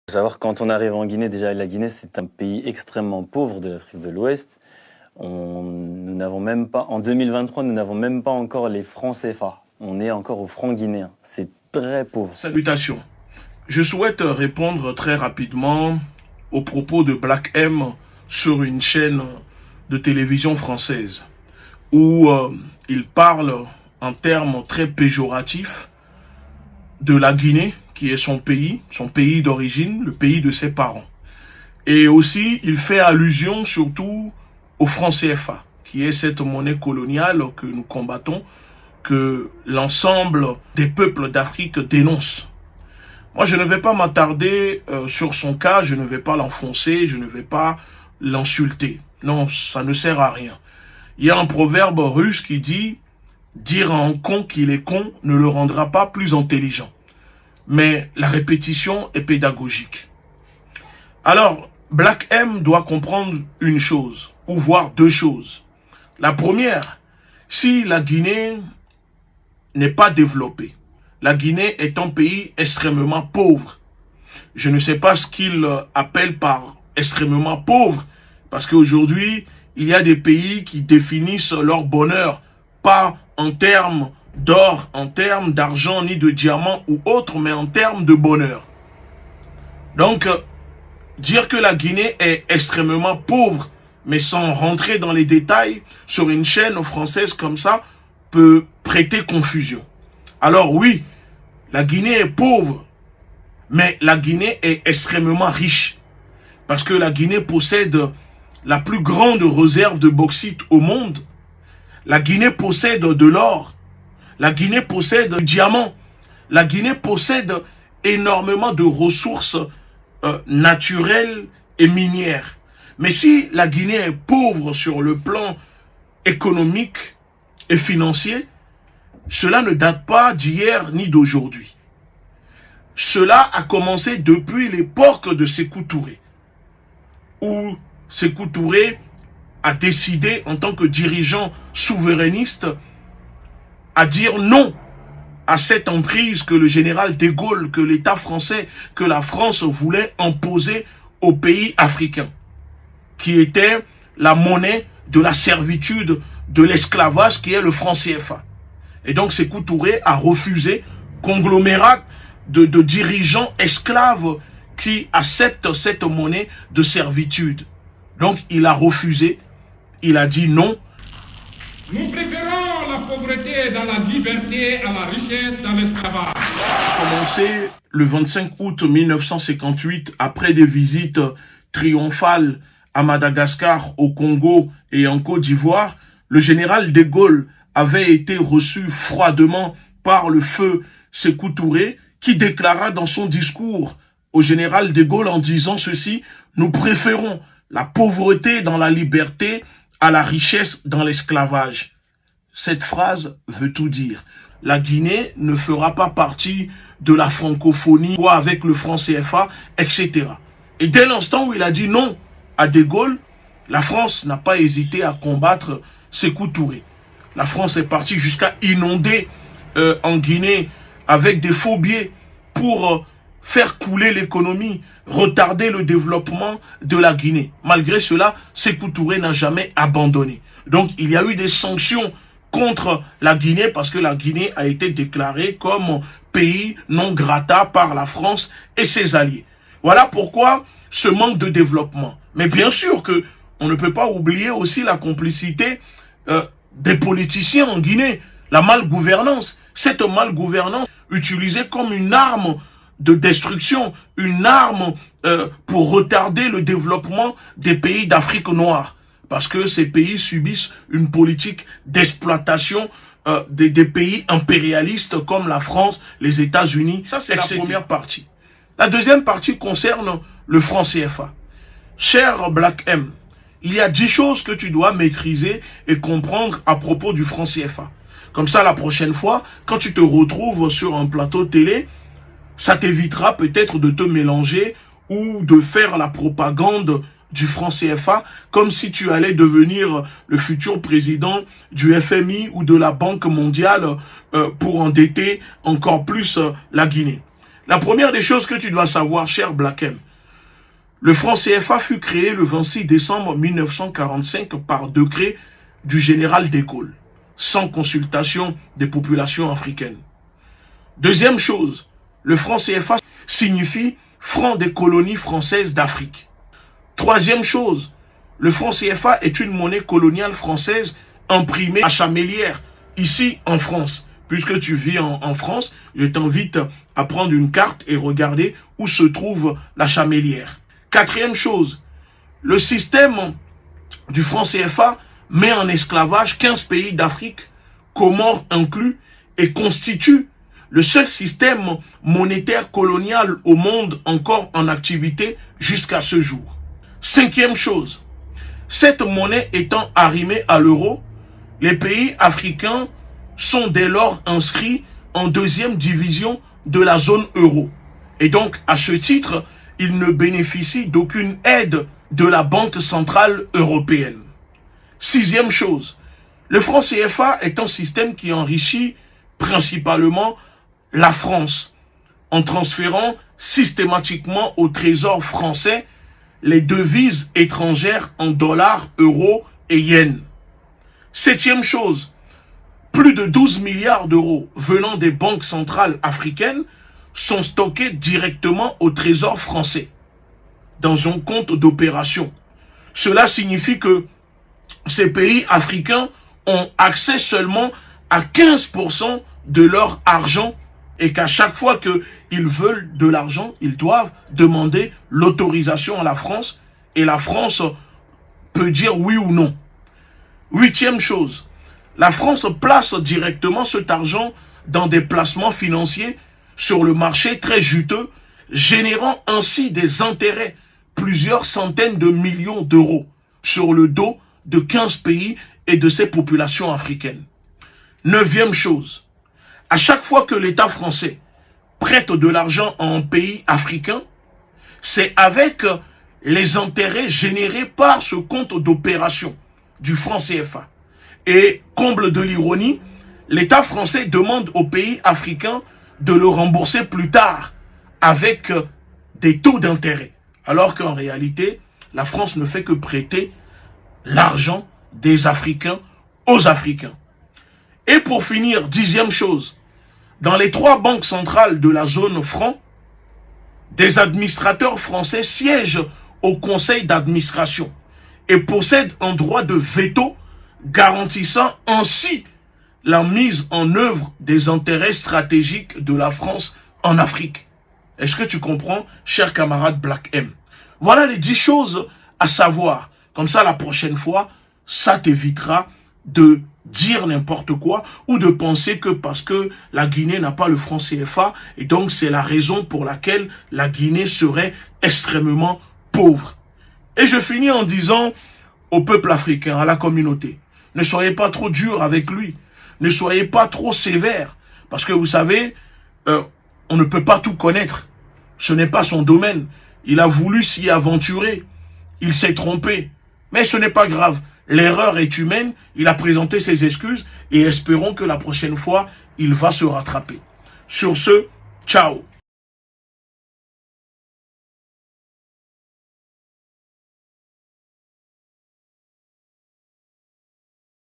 Faut savoir, quand on arrive en Guinée, déjà la Guinée c'est un pays extrêmement pauvre de l'Afrique de l'Ouest. Nous n'avons même pas, en 2023, nous n'avons même pas encore les francs CFA. On est encore au franc guinéen. C'est très pauvre. Salutations. Je souhaite répondre très rapidement aux propos de Black M sur une chaîne de télévision française où il parle en termes très péjoratifs de la Guinée, qui est son pays d'origine, le pays de ses parents. Et aussi, il fait allusion surtout au franc CFA, qui est cette monnaie coloniale que nous combattons, que l'ensemble des peuples d'Afrique dénoncent. Moi, je ne vais pas m'attarder sur son cas, je ne vais pas l'enfoncer, je ne vais pas l'insulter. Non, ça ne sert à rien. Il y a un proverbe russe qui dit « Dire à un con qu'il est con ne le rendra pas plus intelligent ». Mais la répétition est pédagogique. Alors, Black M doit comprendre une chose, ou voir deux choses. La première, si la Guinée n'est pas développée, la Guinée est un pays extrêmement pauvre. Je ne sais pas ce qu'il appelle par extrêmement pauvre, parce qu'aujourd'hui, il y a des pays qui définissent leur bonheur, pas en termes d'or, en termes d'argent, ni de diamants ou autre, mais en termes de bonheur. Donc, dire que la Guinée est extrêmement pauvre, mais sans rentrer dans les détails, sur une chaîne française comme ça, peut prêter confusion. Alors oui, la Guinée est pauvre, mais la Guinée est extrêmement riche. Parce que la Guinée possède la plus grande réserve de bauxite au monde. La Guinée possède de l'or. La Guinée possède du diamant. La Guinée possède énormément de ressources naturelles et minières. Mais si la Guinée est pauvre sur le plan économique et financier, cela ne date pas d'hier ni d'aujourd'hui. Cela a commencé depuis l'époque de Sékou Touré, où Sékou Touré a décidé en tant que dirigeant souverainiste à dire non à cette emprise que le général de Gaulle, que l'État français, que la France voulait imposer aux pays africains, qui était la monnaie de la servitude, de l'esclavage, qui est le franc CFA. Et donc Sékou Touré a refusé, conglomérat de dirigeants esclaves qui acceptent cette monnaie de servitude. Donc il a refusé, il a dit non. Nous préférons la pauvreté dans la liberté à la richesse dans l'esclavage. Commencé le 25 août 1958, après des visites triomphales à Madagascar, au Congo et en Côte d'Ivoire, le général de Gaulle avait été reçu froidement par le feu Sékou Touré, qui déclara dans son discours au général de Gaulle en disant ceci: « Nous préférons la pauvreté dans la liberté à la richesse dans l'esclavage. » Cette phrase veut tout dire. La Guinée ne fera pas partie de la francophonie ou avec le franc CFA, etc. Et dès l'instant où il a dit non à De Gaulle, la France n'a pas hésité à combattre Sékou Touré. La France est partie jusqu'à inonder en Guinée avec des faux billets pour faire couler l'économie, retarder le développement de la Guinée. Malgré cela, Sékou Touré n'a jamais abandonné. Donc il y a eu des sanctions contre la Guinée parce que la Guinée a été déclarée comme pays non grata par la France et ses alliés. Voilà pourquoi ce manque de développement. Mais bien sûr que on ne peut pas oublier aussi la complicité des politiciens en Guinée, la malgouvernance. Cette malgouvernance utilisée comme une arme de destruction, une arme pour retarder le développement des pays d'Afrique noire. Parce que ces pays subissent une politique d'exploitation des pays impérialistes comme la France, les États-Unis. Ça, c'est la première partie. La deuxième partie concerne le franc CFA. Cher Black M, il y a 10 choses que tu dois maîtriser et comprendre à propos du franc CFA. Comme ça, la prochaine fois, quand tu te retrouves sur un plateau télé, ça t'évitera peut-être de te mélanger ou de faire la propagande du franc CFA comme si tu allais devenir le futur président du FMI ou de la Banque mondiale pour endetter encore plus la Guinée. La première des choses que tu dois savoir, cher Black M, le franc CFA fut créé le 26 décembre 1945 par décret du général de Gaulle, sans consultation des populations africaines. Deuxième chose, le franc CFA signifie franc des colonies françaises d'Afrique. Troisième chose, le franc CFA est une monnaie coloniale française imprimée à Chamélière, ici en France. Puisque tu vis en France, je t'invite à prendre une carte et regarder où se trouve la Chamélière. Quatrième chose, le système du franc CFA met en esclavage 15 pays d'Afrique, Comores inclus, et constitue le seul système monétaire colonial au monde encore en activité jusqu'à ce jour. Cinquième chose, cette monnaie étant arrimée à l'euro, les pays africains sont dès lors inscrits en deuxième division de la zone euro. Et donc, à ce titre, ils ne bénéficient d'aucune aide de la Banque centrale européenne. Sixième chose, le franc CFA est un système qui enrichit principalement la France en transférant systématiquement au trésor français les devises étrangères en dollars, euros et yens. Septième chose, plus de 12 milliards d'euros venant des banques centrales africaines sont stockés directement au trésor français dans un compte d'opération. Cela signifie que ces pays africains ont accès seulement à 15% de leur argent et qu'à chaque fois qu'ils veulent de l'argent, ils doivent demander l'autorisation à la France et la France peut dire oui ou non. Huitième chose, la France place directement cet argent dans des placements financiers sur le marché très juteux, générant ainsi des intérêts, plusieurs centaines de millions d'euros, sur le dos de 15 pays et de ces populations africaines. Neuvième chose, à chaque fois que l'État français prête de l'argent à un pays africain, c'est avec les intérêts générés par ce compte d'opération du franc CFA. Et comble de l'ironie, l'État français demande aux pays africains de le rembourser plus tard avec des taux d'intérêt. Alors qu'en réalité, la France ne fait que prêter l'argent des Africains aux Africains. Et pour finir, dixième chose, dans les 3 banques centrales de la zone franc, des administrateurs français siègent au conseil d'administration et possèdent un droit de veto garantissant ainsi la mise en œuvre des intérêts stratégiques de la France en Afrique. Est-ce que tu comprends, cher camarade Black M? Voilà les 10 choses à savoir. Comme ça, la prochaine fois, ça t'évitera de dire n'importe quoi ou de penser que parce que la Guinée n'a pas le franc CFA et donc c'est la raison pour laquelle la Guinée serait extrêmement pauvre. Et je finis en disant au peuple africain, à la communauté, ne soyez pas trop dur avec lui, ne soyez pas trop sévère, parce que vous savez, on ne peut pas tout connaître, ce n'est pas son domaine, il a voulu s'y aventurer, il s'est trompé, mais ce n'est pas grave. L'erreur est humaine, il a présenté ses excuses et espérons que la prochaine fois, il va se rattraper. Sur ce, ciao.